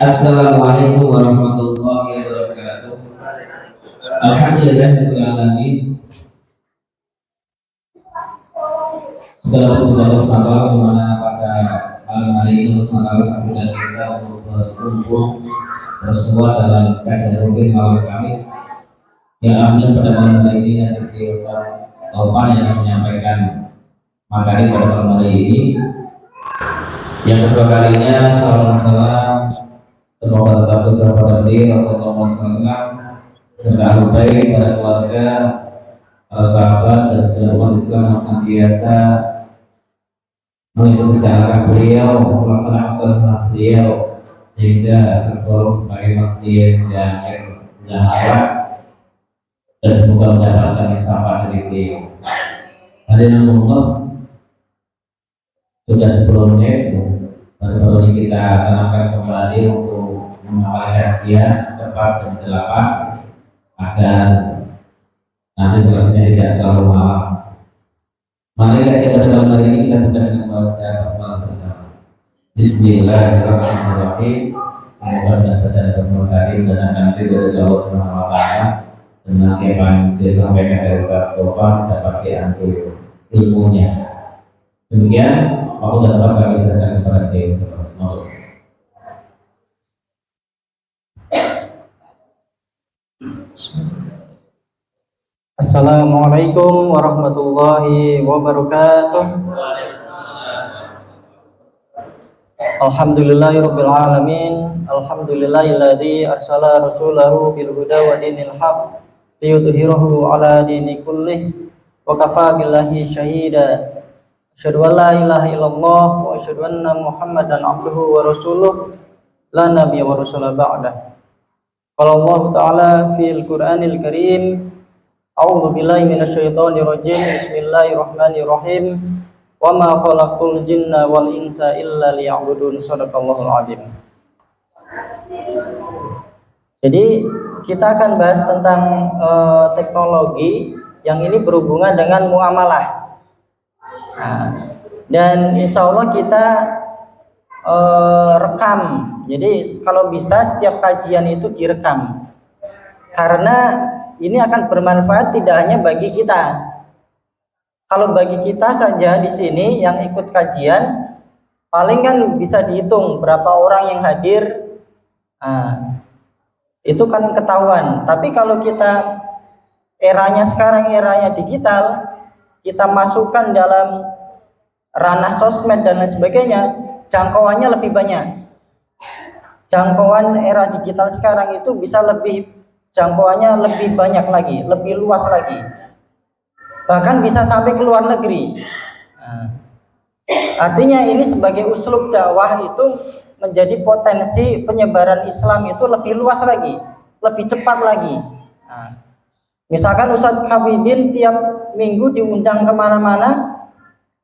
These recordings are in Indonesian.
Assalamualaikum warahmatullahi wabarakatuh. Alhamdulillahirabbil alamin. Segala puji dan syukur dimana pada malam hari ini kita untuk berkumpul bersua dalam kajian rutin malam Kamis yang ambil pada malam hari ini dan Taufan yang menyampaikan materi pada malam hari ini. Yang kedua kalinya salam semoga tetap kepada diri Rasulullah SAW serta baik pada keluarga, para sahabat dan seluruh umat Islam yang senantiasa mengikuti jalan beliau, melaksanakan sunnah beliau sehingga tergolong sebagai manusia dan jahat dan semoga mendapatkan yang sama dari beliau. Hadirin Allah, sudah 10 menit baru ini kita tanamkan kembali untuk mengawali kajian tepat jam 8 agar nanti selesainya tidak terlalu malam. Mari kajian pada malam hari ini kita buka dengan membaca basmalah bersama. Bismillahirrahmanirrahim. Semoga dengan bacaan basmalah tadi dan nanti dari Allah Subhanahu wa taala dan nasihat yang disampaikan dari Ustaz Taufan dapat diambil ilmunya. Demikian aku dapat kami serahkan kepada Dewi. Assalamualaikum warahmatullahi wabarakatuh. Alhamdulillahirabbil alamin. Alhamdulillahilladzi arsala rasulahu bil huda wa dinil haq liyudhhirahu ala dini kullih wa kafa billahi syahida. Asyhadu an la ilaha illallah wa asyhadu anna Muhammadan abduhu wa rasuluh la nabiyya wa rasula ba'da. Qala Allah ta'ala fil Qur'anil Karim, a'udzu billahi minasyaitonir rajim. Bismillahirrahmanirrahim. Wa ma khalaqtul jinna wal insa illa liya'budun. Shadaqallahul azim. Jadi kita akan bahas tentang teknologi yang ini berhubungan dengan muamalah. Nah, dan insya Allah kita rekam. Jadi kalau bisa setiap kajian itu direkam, karena ini akan bermanfaat tidak hanya bagi kita. Kalau bagi kita saja di sini yang ikut kajian, paling kan bisa dihitung berapa orang yang hadir. Nah, itu kan ketahuan. Tapi kalau kita eranya sekarang eranya digital, kita masukkan dalam ranah sosmed dan lain sebagainya, jangkauannya lebih banyak. Jangkauan era digital sekarang itu bisa lebih, jangkauannya lebih banyak lagi, lebih luas lagi. Bahkan bisa sampai ke luar negeri. Nah, artinya ini sebagai uslub dakwah itu menjadi potensi penyebaran Islam itu lebih luas lagi, lebih cepat lagi. Nah, misalkan Ustadz Hafidin tiap minggu diundang kemana-mana,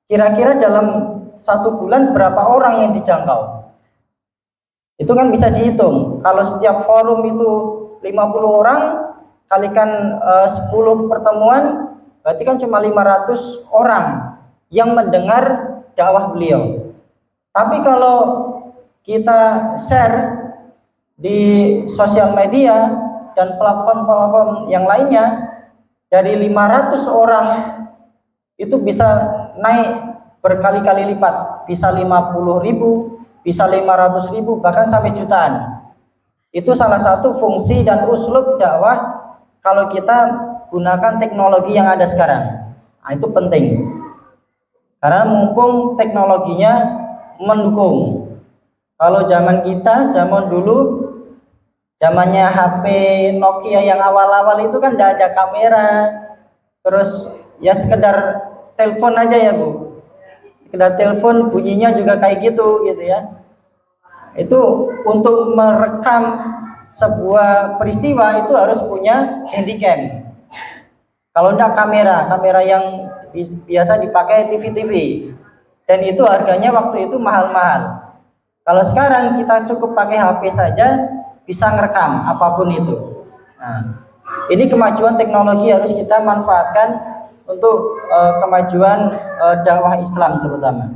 kira-kira dalam 1 bulan berapa orang yang dijangkau? Itu kan bisa dihitung. Kalau setiap forum itu 50 orang, kalikan 10 pertemuan, berarti kan cuma 500 orang yang mendengar dakwah beliau. Tapi kalau kita share di sosial media dan platform-platform yang lainnya, dari 500 orang itu bisa naik berkali-kali lipat, bisa 50.000, bisa 500.000, bahkan sampai jutaan. Itu salah satu fungsi dan uslub dakwah kalau kita gunakan teknologi yang ada sekarang. Nah, itu penting karena mumpung teknologinya mendukung. Kalau zaman kita, zaman dulu, zamannya HP Nokia yang awal-awal itu kan tidak ada kamera, terus ya sekedar telepon aja ya Bu, sekedar telepon bunyinya juga kayak gitu ya. Itu untuk merekam sebuah peristiwa itu harus punya handycam. Kalau tidak kamera yang biasa dipakai TV, dan itu harganya waktu itu mahal-mahal. Kalau sekarang kita cukup pakai HP saja bisa ngerekam apapun itu. Nah, ini kemajuan teknologi harus kita manfaatkan untuk kemajuan dakwah Islam terutama.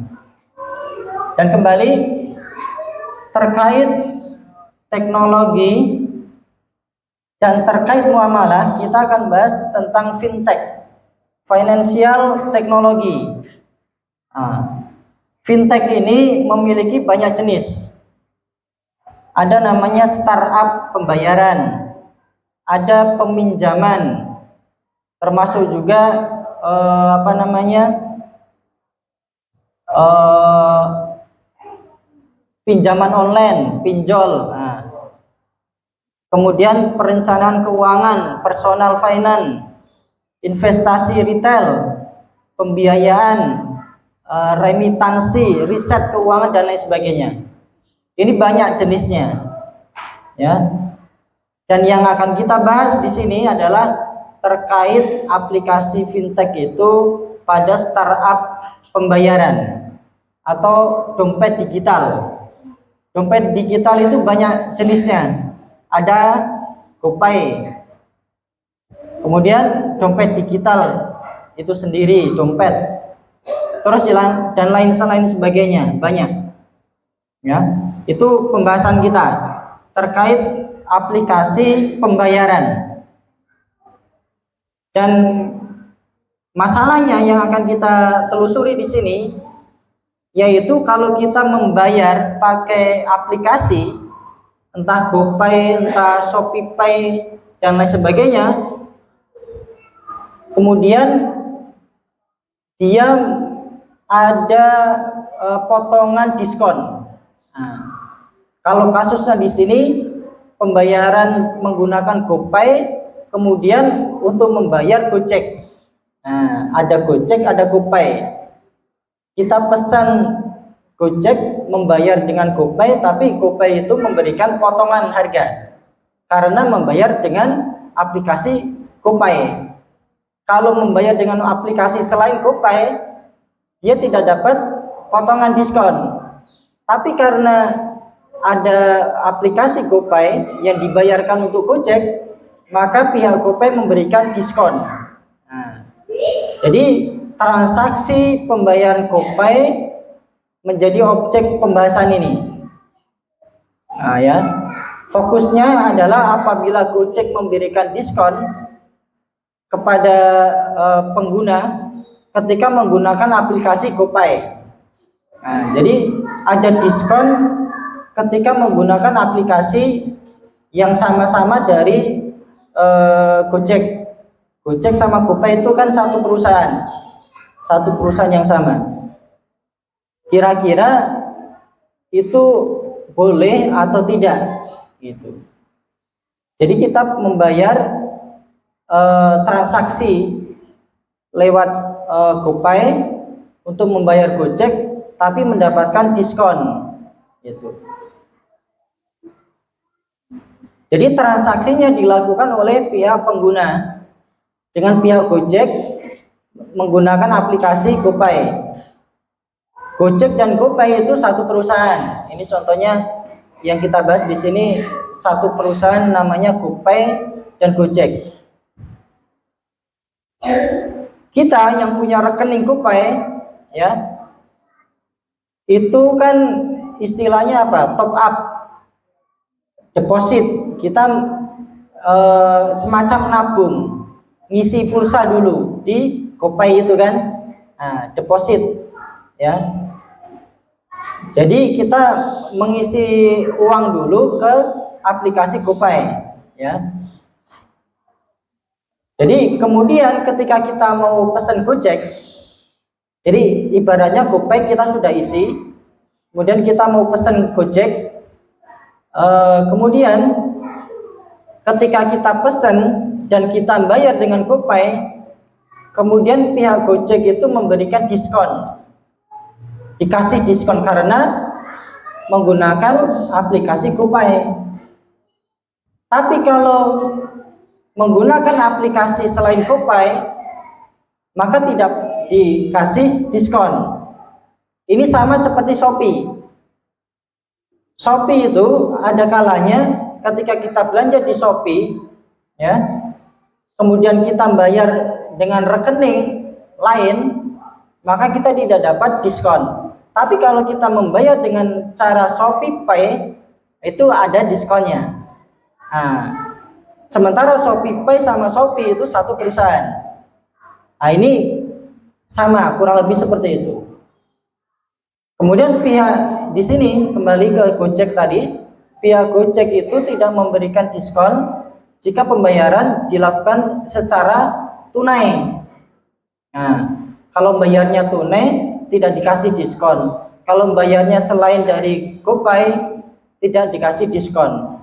Dan kembali terkait teknologi dan terkait muamalah, kita akan bahas tentang fintech, financial technology. Fintech ini memiliki banyak jenis. Ada namanya startup pembayaran, ada peminjaman, termasuk juga pinjaman online, pinjol. Kemudian perencanaan keuangan, personal finance, investasi retail, pembiayaan, remitansi, riset keuangan dan lain sebagainya. Ini banyak jenisnya, ya. Dan yang akan kita bahas di sini adalah terkait aplikasi fintech itu pada startup pembayaran atau dompet digital. Dompet digital itu banyak jenisnya. Ada GoPay, kemudian dompet digital itu sendiri dompet, terus dan lain sebagainya, banyak, ya. Itu pembahasan kita terkait aplikasi pembayaran. Dan masalahnya yang akan kita telusuri di sini yaitu kalau kita membayar pakai aplikasi, entah GoPay, entah ShopeePay dan lain sebagainya, kemudian dia ada potongan diskon. Kalau kasusnya di sini pembayaran menggunakan GoPay, kemudian untuk membayar Gojek, ada Gojek, ada GoPay. Kita pesan Gojek membayar dengan GoPay, tapi GoPay itu memberikan potongan harga karena membayar dengan aplikasi GoPay. Kalau membayar dengan aplikasi selain GoPay, dia tidak dapat potongan diskon. Tapi karena ada aplikasi GoPay yang dibayarkan untuk Gojek, maka pihak GoPay memberikan diskon. Jadi transaksi pembayaran GoPay menjadi objek pembahasan ini. Ya, fokusnya adalah apabila Gojek memberikan diskon kepada pengguna ketika menggunakan aplikasi GoPay. Jadi ada diskon ketika menggunakan aplikasi yang sama-sama dari Gojek. Gojek sama GoPay itu kan satu perusahaan yang sama. Kira-kira itu boleh atau tidak gitu. Jadi kita membayar transaksi lewat GoPay untuk membayar Gojek tapi mendapatkan diskon gitu. Jadi transaksinya dilakukan oleh pihak pengguna dengan pihak Gojek menggunakan aplikasi GoPay. Gojek dan GoPay itu satu perusahaan. Ini contohnya yang kita bahas di sini, satu perusahaan namanya GoPay dan Gojek. Kita yang punya rekening GoPay, ya, itu kan istilahnya apa? Top up, deposit. Kita semacam nabung, ngisi pulsa dulu di GoPay itu kan, deposit, ya. Jadi kita mengisi uang dulu ke aplikasi GoPay, ya. Jadi kemudian ketika kita mau pesan Gojek, jadi ibaratnya GoPay kita sudah isi, kemudian kita mau pesan Gojek, kemudian ketika kita pesan dan kita bayar dengan GoPay, kemudian pihak Gojek itu memberikan diskon, dikasih diskon karena menggunakan aplikasi GoPay. Tapi kalau menggunakan aplikasi selain GoPay, maka tidak dikasih diskon. Ini sama seperti Shopee. Shopee itu ada kalanya ketika kita belanja di Shopee, ya, kemudian kita bayar dengan rekening lain, maka kita tidak dapat diskon. Tapi kalau kita membayar dengan cara ShopeePay, itu ada diskonnya. Nah, sementara Shopee sama Shopee itu satu perusahaan. Nah, ini sama, kurang lebih seperti itu. Kemudian pihak di sini kembali ke Gojek tadi, pihak Gojek itu tidak memberikan diskon jika pembayaran dilakukan secara tunai. Nah, kalau bayarnya tunai tidak dikasih diskon. Kalau bayarnya selain dari GoPay tidak dikasih diskon.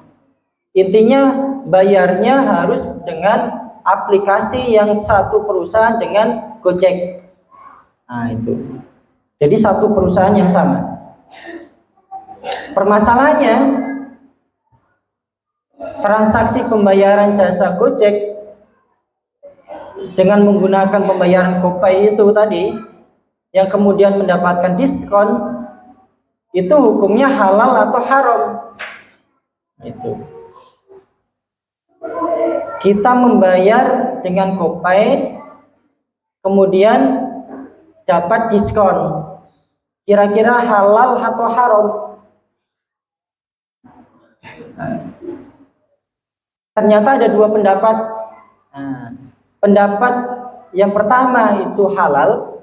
Intinya bayarnya harus dengan aplikasi yang satu perusahaan dengan Gojek. Nah, itu. Jadi satu perusahaan yang sama. Permasalahannya, transaksi pembayaran jasa Gojek dengan menggunakan pembayaran GoPay itu tadi, yang kemudian mendapatkan diskon, itu hukumnya halal atau haram? Itu. Kita membayar dengan GoPay, kemudian dapat diskon. Kira-kira halal atau haram? Ternyata ada dua pendapat. Nah, pendapat yang pertama itu halal,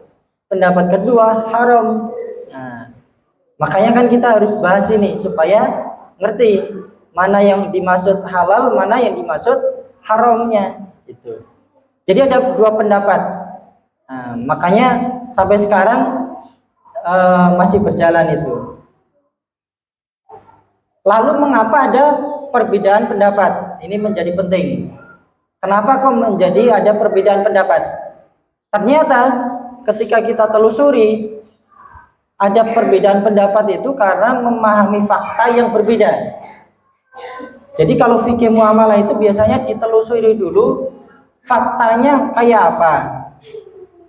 pendapat kedua haram. Nah, makanya kan kita harus bahas ini supaya ngerti mana yang dimaksud halal, mana yang dimaksud haramnya. Itu. Jadi ada dua pendapat. Nah, makanya sampai sekarang masih berjalan itu. Lalu mengapa ada perbedaan pendapat? Ini menjadi penting. Kenapa kok menjadi ada perbedaan pendapat? Ternyata ketika kita telusuri, ada perbedaan pendapat itu karena memahami fakta yang berbeda. Jadi kalau fikih muamalah itu biasanya ditelusuri dulu faktanya kayak apa,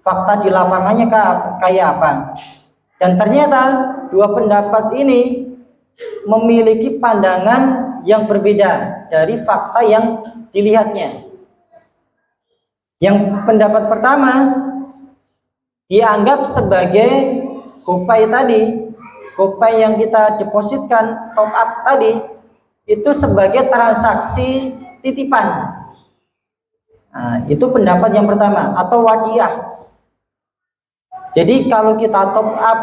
fakta di lapangannya kayak apa. Dan ternyata dua pendapat ini memiliki pandangan yang berbeda dari fakta yang dilihatnya. Yang pendapat pertama dianggap sebagai GoPay tadi, GoPay yang kita depositkan top up tadi itu sebagai transaksi titipan. Nah, itu pendapat yang pertama, atau wadiah. Jadi kalau kita top up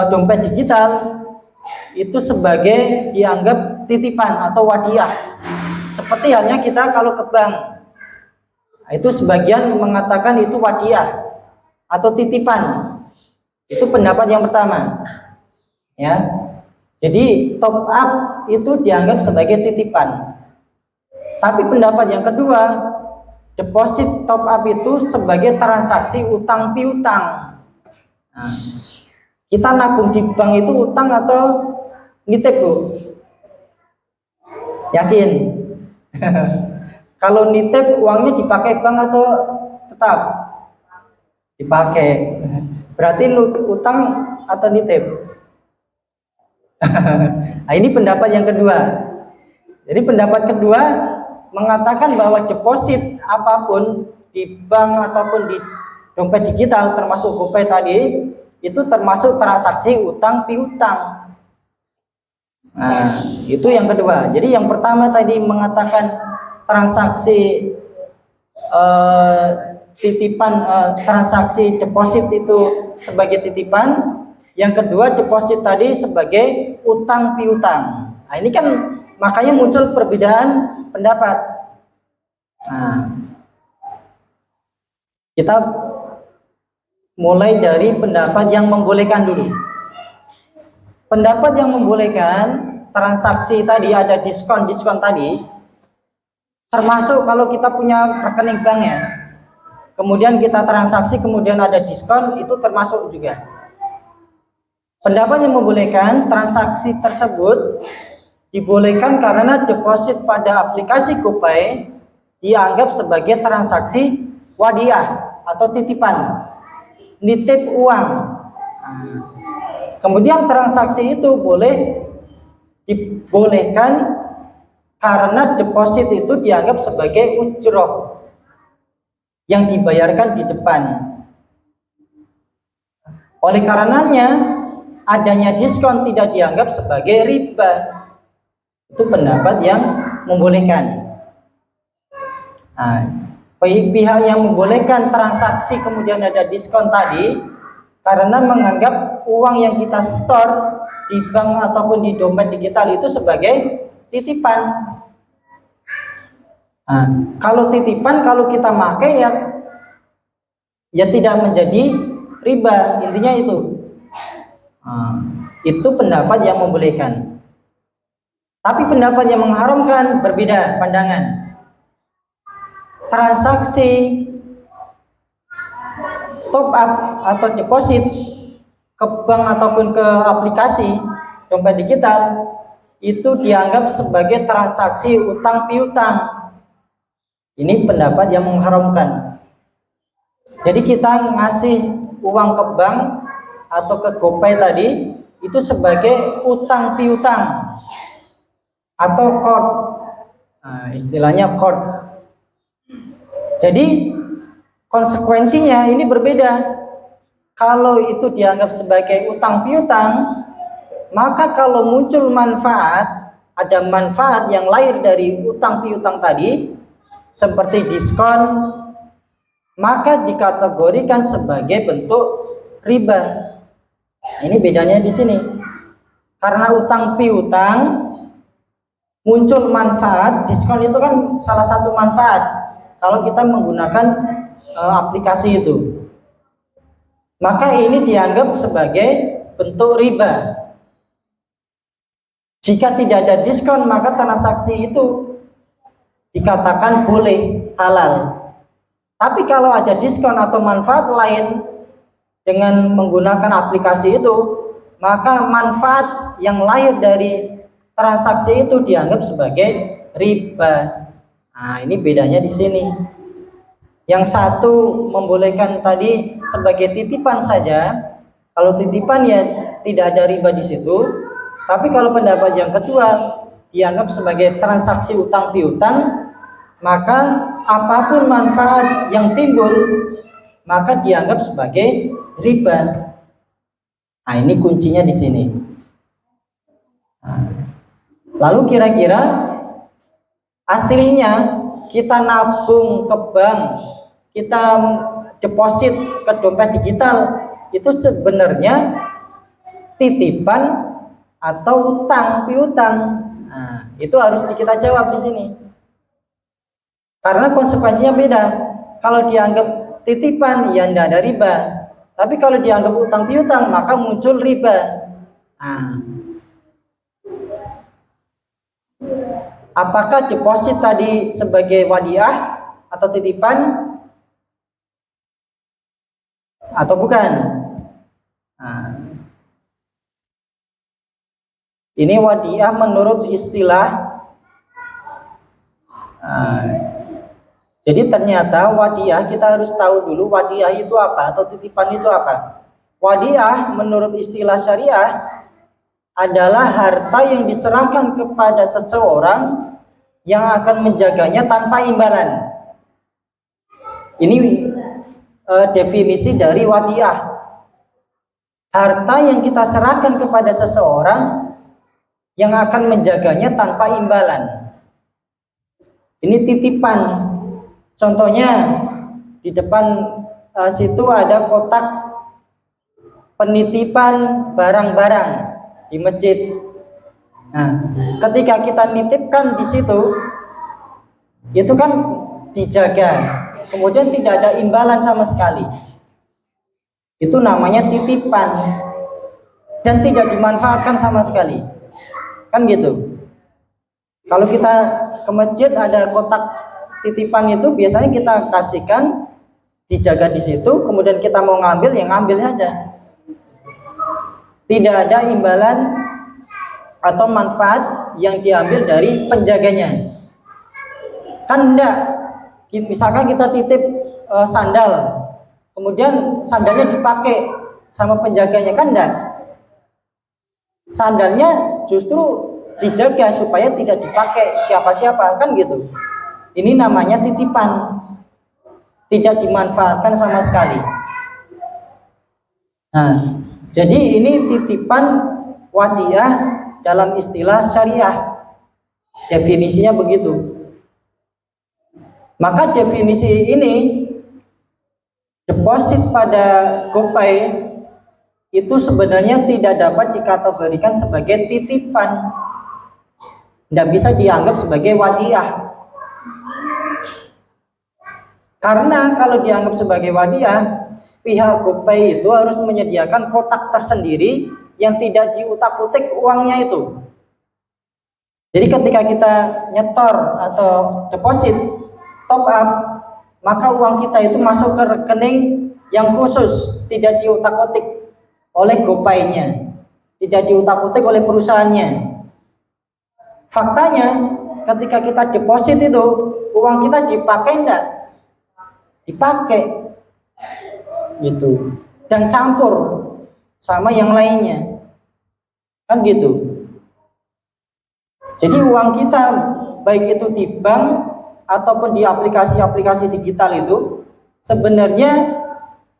dompet digital itu sebagai dianggap titipan atau wadiah. Seperti halnya kita kalau ke bank, nah, itu sebagian mengatakan itu wadiah atau titipan. Itu pendapat yang pertama. Ya. Jadi top up itu dianggap sebagai titipan. Tapi pendapat yang kedua, deposit top up itu sebagai transaksi utang piutang. Nah, kita nabung di bank itu utang atau nitip, Bu? Yakin? Kalau nitip uangnya dipakai bank atau tetap dipakai? Berarti utang atau nitip? Nah, ini pendapat yang kedua. Jadi pendapat kedua mengatakan bahwa deposit apapun di bank ataupun di dompet digital termasuk GoPay tadi itu termasuk transaksi utang piutang. Nah, itu yang kedua. Jadi yang pertama tadi mengatakan transaksi titipan, transaksi deposit itu sebagai titipan. Yang kedua deposit tadi sebagai utang piutang. Nah, ini kan makanya muncul perbedaan pendapat. Nah, kita mulai dari pendapat yang membolehkan dulu. Pendapat yang membolehkan transaksi tadi ada diskon tadi, termasuk kalau kita punya rekening bank ya, kemudian kita transaksi kemudian ada diskon, itu termasuk juga. Pendapat yang membolehkan transaksi tersebut dibolehkan karena deposit pada aplikasi GoPay dianggap sebagai transaksi wadiah atau titipan, nitip uang. Kemudian transaksi itu dibolehkan karena deposit itu dianggap sebagai ujroh yang dibayarkan di depan. Oleh karenanya adanya diskon tidak dianggap sebagai riba. Itu pendapat yang membolehkan. Nah, pihak yang membolehkan transaksi kemudian ada diskon tadi karena menganggap uang yang kita store di bank ataupun di dompet digital itu sebagai titipan. Nah, kalau titipan kalau kita pakai ya tidak menjadi riba, intinya itu. Nah, itu pendapat yang membolehkan. Tapi pendapat yang mengharamkan berbeda pandangan. Transaksi top up atau deposit ke bank ataupun ke aplikasi dompet digital itu dianggap sebagai transaksi utang piutang. Ini pendapat yang mengharamkan. Jadi kita ngasih uang ke bank atau ke GoPay tadi itu sebagai utang piutang atau qard. Nah, istilahnya qard. Jadi konsekuensinya ini berbeda. Kalau itu dianggap sebagai utang piutang, maka kalau muncul manfaat, ada manfaat yang lahir dari utang piutang tadi, seperti diskon, maka dikategorikan sebagai bentuk riba. Ini bedanya di sini. Karena utang piutang muncul manfaat, diskon itu kan salah satu manfaat. Kalau kita menggunakan aplikasi itu, maka ini dianggap sebagai bentuk riba. Jika tidak ada diskon, maka transaksi itu dikatakan boleh, halal. Tapi kalau ada diskon atau manfaat lain dengan menggunakan aplikasi itu, maka manfaat yang lahir dari transaksi itu dianggap sebagai riba. Nah, ini bedanya di sini. Yang satu membolehkan tadi sebagai titipan saja. Kalau titipan ya tidak ada riba di situ. Tapi kalau pendapat yang kedua dianggap sebagai transaksi utang piutang, maka apapun manfaat yang timbul maka dianggap sebagai riba. Nah, ini kuncinya di sini. Nah, lalu kira-kira aslinya kita nabung ke bank, kita deposit ke dompet digital, itu sebenarnya titipan atau utang piutang. Nah, itu harus kita jawab di sini. Karena konsekuensinya beda. Kalau dianggap titipan, ya tidak ada riba. Tapi kalau dianggap utang piutang, maka muncul riba. Nah, apakah deposit tadi sebagai wadiah atau titipan atau bukan? Nah, ini wadiah menurut istilah. Jadi ternyata wadiah, kita harus tahu dulu wadiah itu apa atau titipan itu apa. Wadiah menurut istilah syariah adalah harta yang diserahkan kepada seseorang yang akan menjaganya tanpa imbalan. Ini definisi dari wadiah. Harta yang kita serahkan kepada seseorang yang akan menjaganya tanpa imbalan. Ini titipan. Contohnya di depan situ ada kotak penitipan barang-barang di masjid. Nah, ketika kita nitipkan di situ, itu kan dijaga, kemudian tidak ada imbalan sama sekali. Itu namanya titipan dan tidak dimanfaatkan sama sekali. Kan gitu. Kalau kita ke masjid ada kotak titipan itu biasanya kita kasihkan, dijaga di situ, kemudian kita mau ngambil ya ngambil aja. Tidak ada imbalan atau manfaat yang diambil dari penjaganya. Kan enggak. Misalkan kita titip sandal, kemudian sandalnya dipakai sama penjaganya, kan enggak. Sandalnya justru dijaga supaya tidak dipakai siapa-siapa, kan gitu. Ini namanya titipan, tidak dimanfaatkan sama sekali. Nah, jadi ini titipan wadiah dalam istilah syariah. Definisinya begitu. Maka definisi ini, deposit pada GoPay itu sebenarnya tidak dapat dikategorikan sebagai titipan, tidak bisa dianggap sebagai wadiah. Karena kalau dianggap sebagai wadiah, pihak GoPay itu harus menyediakan kotak tersendiri yang tidak diutak-utik uangnya itu. Jadi ketika kita nyetor atau deposit, top up, maka uang kita itu masuk ke rekening yang khusus, tidak diutak-utik oleh GoPay-nya, tidak diutak-utik oleh perusahaannya. Faktanya, ketika kita deposit itu, uang kita dipakai enggak? Dipakai, gitu, dan campur sama yang lainnya, kan gitu. Jadi uang kita, baik itu di bank ataupun di aplikasi-aplikasi digital itu, sebenarnya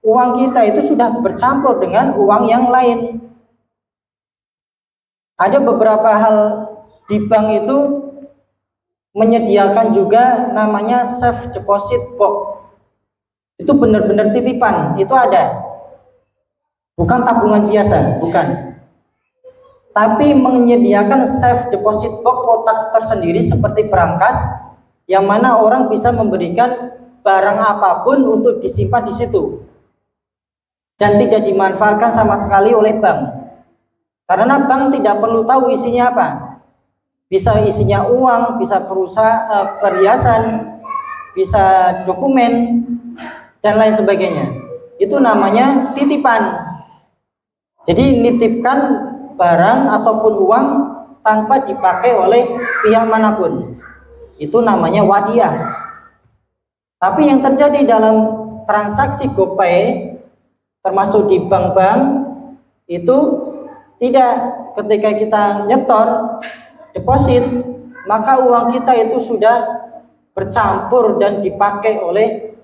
uang kita itu sudah bercampur dengan uang yang lain. Ada beberapa hal di bank itu menyediakan juga namanya safe deposit box. Itu benar-benar titipan, itu ada. Bukan tabungan biasa, bukan. Tapi menyediakan safe deposit box, kotak tersendiri seperti perangkas, yang mana orang bisa memberikan barang apapun untuk disimpan di situ dan tidak dimanfaatkan sama sekali oleh bank, karena bank tidak perlu tahu isinya apa. Bisa isinya uang, bisa perhiasan, bisa dokumen dan lain sebagainya. Itu namanya titipan. Jadi nitipkan barang ataupun uang tanpa dipakai oleh pihak manapun, itu namanya wadiah. Tapi yang terjadi dalam transaksi GoPay, termasuk di bank-bank, itu tidak. Ketika kita nyetor deposit, maka uang kita itu sudah bercampur dan dipakai oleh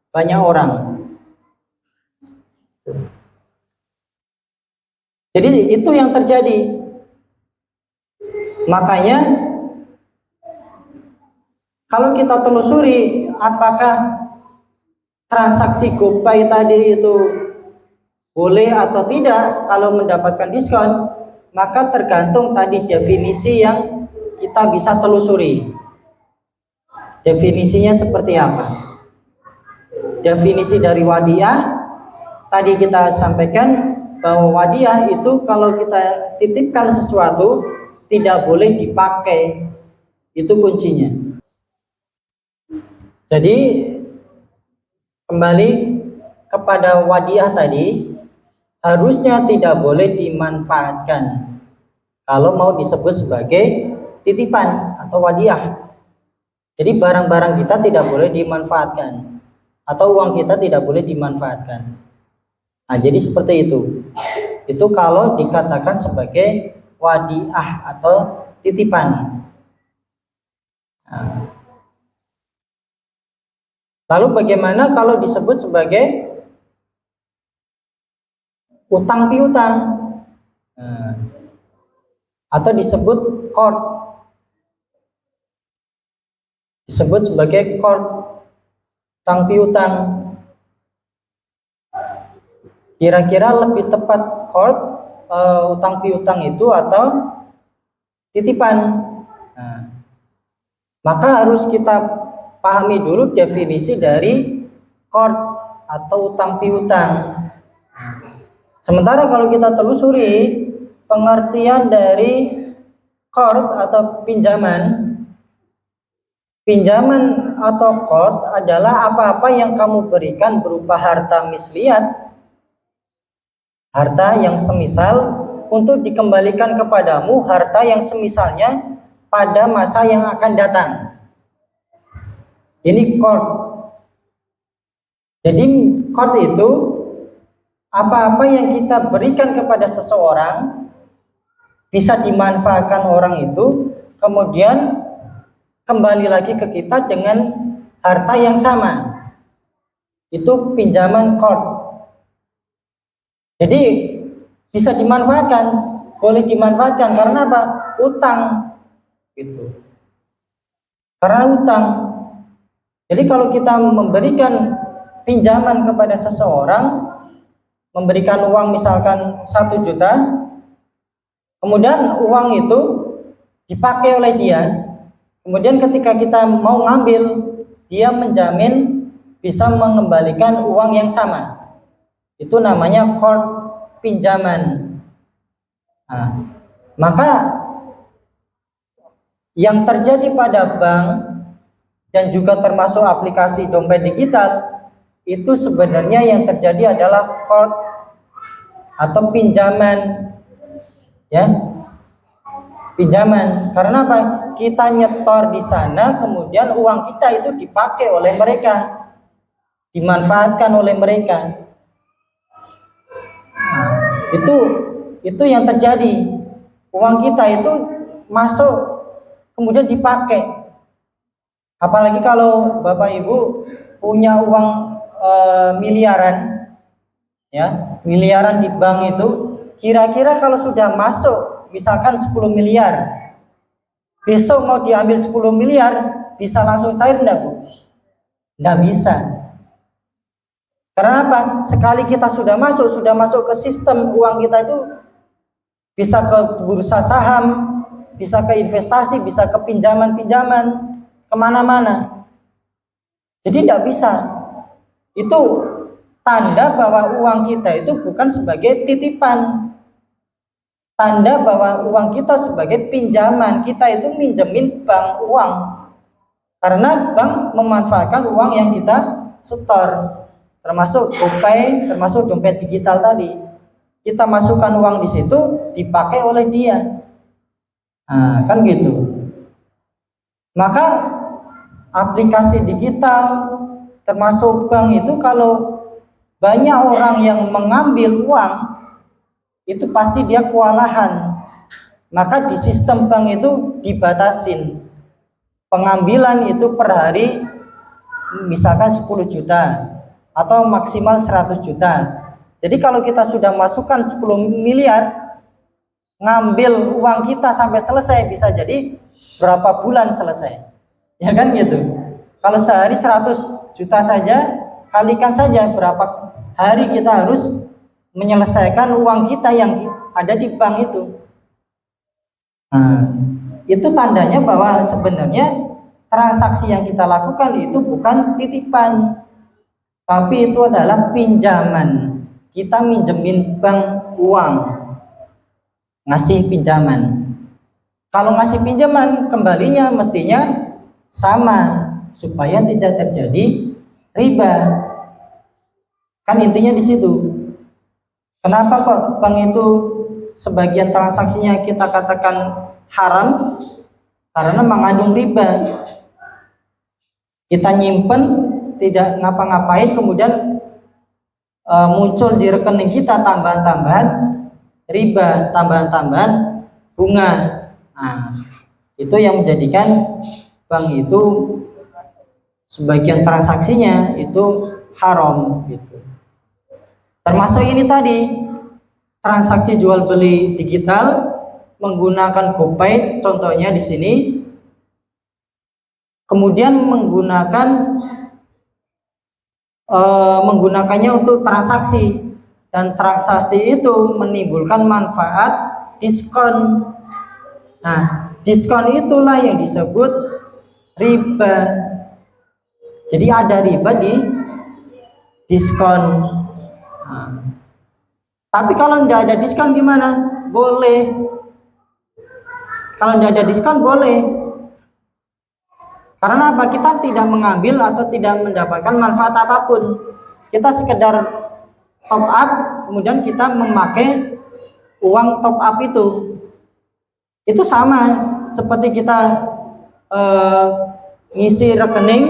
banyak orang. Jadi itu yang terjadi. Makanya kalau kita telusuri apakah transaksi GoPay tadi itu boleh atau tidak kalau mendapatkan diskon, maka tergantung tadi definisi yang kita bisa telusuri. Definisinya seperti apa? Definisi dari wadiah tadi kita sampaikan bahwa wadiah itu kalau kita titipkan sesuatu tidak boleh dipakai, itu kuncinya. Jadi kembali kepada wadiah tadi, harusnya tidak boleh dimanfaatkan kalau mau disebut sebagai titipan atau wadiah. Jadi barang-barang kita tidak boleh dimanfaatkan atau uang kita tidak boleh dimanfaatkan. Nah, jadi seperti itu. Itu kalau dikatakan sebagai wadiah atau titipan. Nah, lalu bagaimana kalau disebut sebagai utang piutang? Nah, atau disebut qard. Disebut sebagai qard, utang piutang. Kira-kira lebih tepat qard, utang piutang itu atau titipan? Nah, maka harus kita pahami dulu definisi dari qard atau utang piutang. Sementara kalau kita telusuri pengertian dari qard atau pinjaman, pinjaman atau qard adalah apa-apa yang kamu berikan berupa harta misliat, harta yang semisal untuk dikembalikan kepadamu, harta yang semisalnya pada masa yang akan datang. Ini qard. Jadi qard itu apa-apa yang kita berikan kepada seseorang bisa dimanfaatkan orang itu, kemudian kembali lagi ke kita dengan harta yang sama. Itu pinjaman qard. Jadi bisa dimanfaatkan, boleh dimanfaatkan karena apa? Utang, gitu. karena utang. Jadi kalau kita memberikan pinjaman kepada seseorang, memberikan uang misalkan 1 juta, kemudian uang itu dipakai oleh dia, kemudian ketika kita mau ngambil, dia menjamin bisa mengembalikan uang yang sama. Itu namanya qard, pinjaman. Nah, maka yang terjadi pada bank dan juga termasuk aplikasi dompet digital, itu sebenarnya yang terjadi adalah qard atau pinjaman, ya, pinjaman. Karena apa? Kita nyetor di sana, kemudian uang kita itu dipakai oleh mereka, dimanfaatkan oleh mereka. Nah, itu yang terjadi. Uang kita itu masuk kemudian dipakai. Apalagi kalau Bapak Ibu punya uang miliaran, ya, miliaran di bank itu, kira-kira kalau sudah masuk misalkan 10 miliar, besok mau diambil 10 miliar, bisa langsung cair enggak, Bu? Enggak bisa. Karena apa? Sekali kita sudah masuk ke sistem uang kita itu, bisa ke bursa saham, bisa ke investasi, bisa ke pinjaman-pinjaman, kemana-mana. Jadi tidak bisa. Itu tanda bahwa uang kita itu bukan sebagai titipan. Tanda bahwa uang kita sebagai pinjaman. Kita itu minjemin bank uang. Karena bank memanfaatkan uang yang kita setor. Termasuk GoPay, termasuk dompet digital tadi. Kita masukkan uang di situ, dipakai oleh dia. Nah, kan gitu. Maka aplikasi digital termasuk bank itu, kalau banyak orang yang mengambil uang, itu pasti dia kewalahan. Maka di sistem bank itu dibatasin. Pengambilan itu per hari misalkan 10 juta atau maksimal 100 juta. Jadi kalau kita sudah masukkan 10 miliar, ngambil uang kita sampai selesai bisa jadi berapa bulan selesai. Ya kan gitu. Kalau sehari 100 juta saja, kalikan saja berapa hari kita harus menyelesaikan uang kita yang ada di bank itu. Nah, itu tandanya bahwa sebenarnya transaksi yang kita lakukan itu bukan titipan, tapi itu adalah pinjaman. Kita minjemin bank uang, ngasih pinjaman. Kalau ngasih pinjaman, kembalinya mestinya sama, supaya tidak terjadi riba. Kan intinya di situ. Kenapa kok bank itu sebagian transaksinya kita katakan haram? Karena mengandung riba. Kita nyimpen, tidak ngapa-ngapain, kemudian muncul di rekening kita tambahan-tambahan riba, tambahan-tambahan bunga. Nah, itu yang menjadikan bank itu sebagian transaksinya itu haram gitu. Termasuk ini tadi, transaksi jual beli digital menggunakan GoPay, contohnya di sini. Kemudian menggunakannya untuk transaksi, dan transaksi itu menimbulkan manfaat diskon. Nah, diskon itulah yang disebut riba. Jadi ada riba di diskon. Nah, tapi kalau tidak ada diskon gimana? Boleh. Kalau tidak ada diskon boleh. Karena apa? Kita tidak mengambil atau tidak mendapatkan manfaat apapun. Kita sekedar top up, kemudian kita memakai uang top up itu. Itu sama seperti kita ngisi rekening,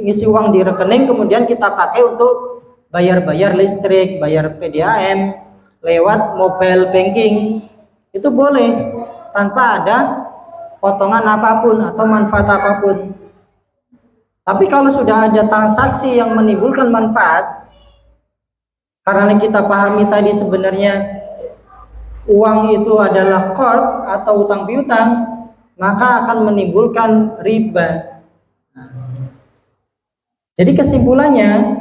ngisi uang di rekening, kemudian kita pakai untuk bayar-bayar listrik, bayar PDAM lewat mobile banking. Itu boleh tanpa ada potongan apapun atau manfaat apapun. Tapi kalau sudah ada transaksi yang menimbulkan manfaat, karena kita pahami tadi sebenarnya uang itu adalah qard atau utang piutang, maka akan menimbulkan riba. Jadi kesimpulannya,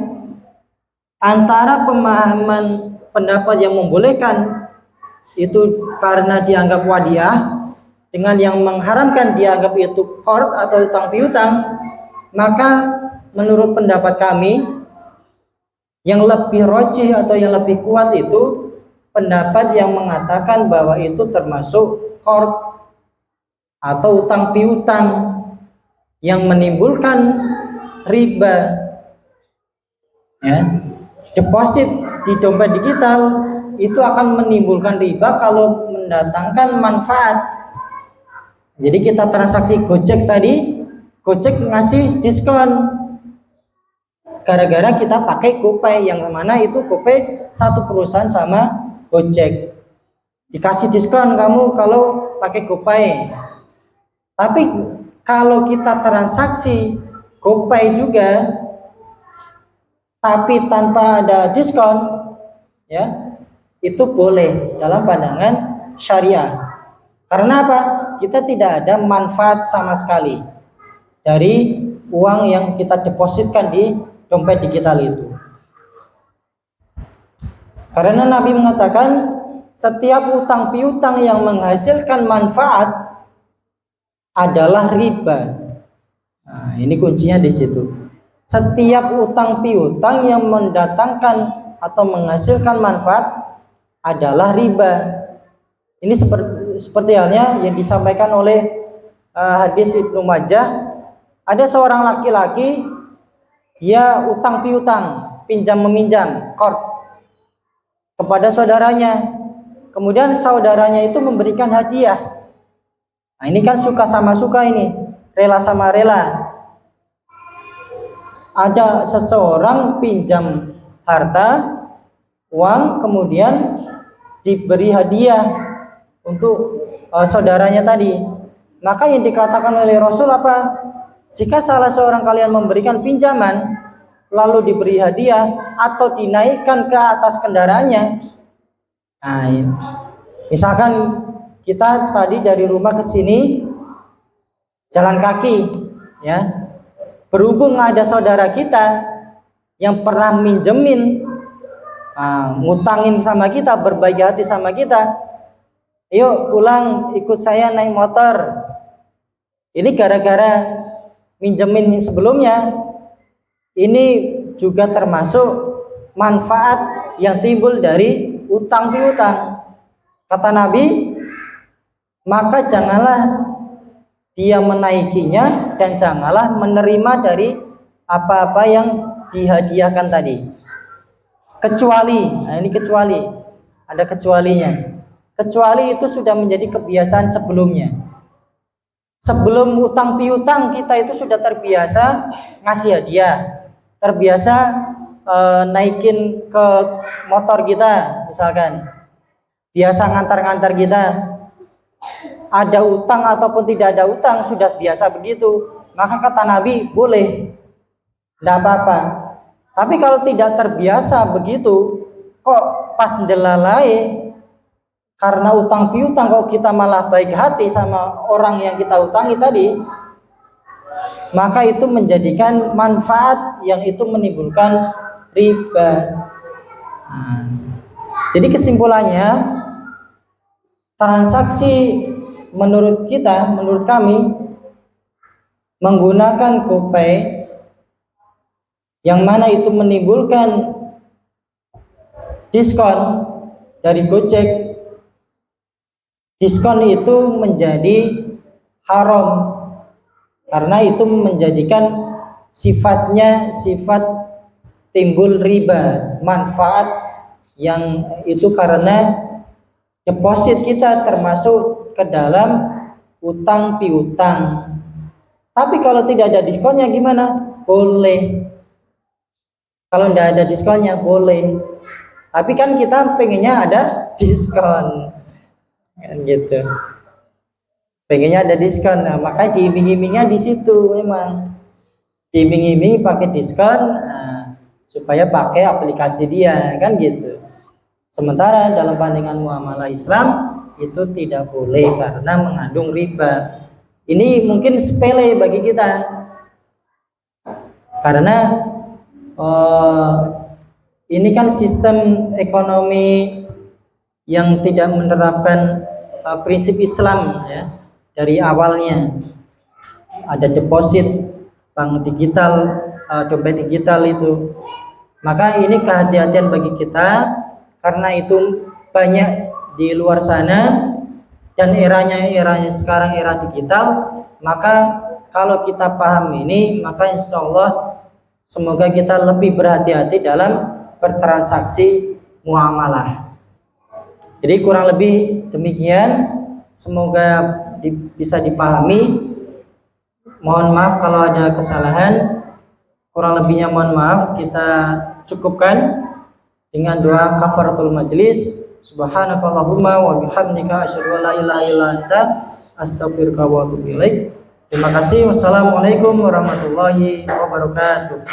antara pemahaman pendapat yang membolehkan itu karena dianggap wadiah dengan yang mengharamkan dianggap itu qard atau utang piutang, maka menurut pendapat kami yang lebih rajih atau yang lebih kuat itu pendapat yang mengatakan bahwa itu termasuk qard atau utang piutang yang menimbulkan riba. Ya, deposit di dompet digital itu akan menimbulkan riba kalau mendatangkan manfaat. Jadi kita transaksi Gojek tadi, Gojek ngasih diskon gara-gara kita pakai GoPay, yang mana itu GoPay satu perusahaan sama Gojek. Dikasih diskon kamu kalau pakai GoPay. Tapi kalau kita transaksi GoPay juga tapi tanpa ada diskon, ya, itu boleh dalam pandangan syariah. Karena apa? Kita tidak ada manfaat sama sekali dari uang yang kita depositkan di dompet digital itu. Karena Nabi mengatakan setiap utang piutang yang menghasilkan manfaat adalah riba. Nah, ini kuncinya di situ. Setiap utang piutang yang mendatangkan atau menghasilkan manfaat adalah riba. Ini seperti halnya yang disampaikan oleh hadis Ibnu Majah. Ada seorang laki-laki, dia utang piutang, pinjam meminjam, qard kepada saudaranya. Kemudian saudaranya itu memberikan hadiah. Nah, ini kan suka sama suka ini, rela sama rela. Ada seseorang pinjam harta, uang, kemudian diberi hadiah untuk saudaranya tadi. Maka yang dikatakan oleh Rasul apa? Jika salah seorang kalian memberikan pinjaman lalu diberi hadiah atau dinaikkan ke atas kendaraannya. Nah, misalkan kita tadi dari rumah ke sini jalan kaki, ya. Berhubung ada saudara kita yang pernah minjemin, ngutangin sama kita, berbaik hati sama kita, yuk pulang ikut saya naik motor. Ini gara-gara minjemin sebelumnya, ini juga termasuk manfaat yang timbul dari utang piutang. Kata Nabi, maka janganlah dia menaikinya dan janganlah menerima dari apa-apa yang dihadiahkan tadi. Kecuali, nah ini kecuali, ada kecualinya. Kecuali itu sudah menjadi kebiasaan sebelumnya. Sebelum utang piutang kita itu sudah terbiasa ngasih hadiah, terbiasa naikin ke motor kita misalkan, biasa ngantar-ngantar kita. Ada utang ataupun tidak ada utang sudah biasa begitu, maka kata Nabi boleh, tidak apa-apa. Tapi kalau tidak terbiasa begitu, kok pas ndelalai karena utang piutang kok kita malah baik hati sama orang yang kita utangi tadi, maka itu menjadikan manfaat yang itu menimbulkan riba. Nah, jadi kesimpulannya, transaksi menurut kita, menurut kami, menggunakan GoPay yang mana itu menimbulkan diskon dari Gojek, diskon itu menjadi haram karena itu menjadikan sifatnya sifat timbul riba, manfaat yang itu karena deposit kita termasuk ke dalam utang piutang. Tapi kalau tidak ada diskonnya gimana? Boleh. Kalau tidak ada diskonnya boleh. Tapi kan kita pengennya ada diskon, kan gitu. Pengennya ada diskon, nah, makanya diiming-imingnya di situ memang. Diiming-imingi pakai diskon, nah, supaya pakai aplikasi dia, kan gitu. Sementara dalam pandangan muamalah Islam itu tidak boleh karena mengandung riba. Ini mungkin sepele bagi kita, karena ini kan sistem ekonomi yang tidak menerapkan prinsip Islam ya dari awalnya. Ada deposit, bank digital, dompet digital itu. Maka ini kehati-hatian bagi kita, karena itu banyak di luar sana dan eranya sekarang era digital. Maka kalau kita paham ini, maka insya Allah semoga kita lebih berhati-hati dalam bertransaksi muamalah. Jadi kurang lebih demikian, semoga bisa dipahami. Mohon maaf kalau ada kesalahan, kurang lebihnya mohon maaf. Kita cukupkan dengan doa kafaratul majlis. Subhanakallahumma wa bihamdika asyhadu an la ilaha illa anta astaghfiruka wa atubu ilaik. Terima kasih. Wassalamualaikum warahmatullahi wabarakatuh.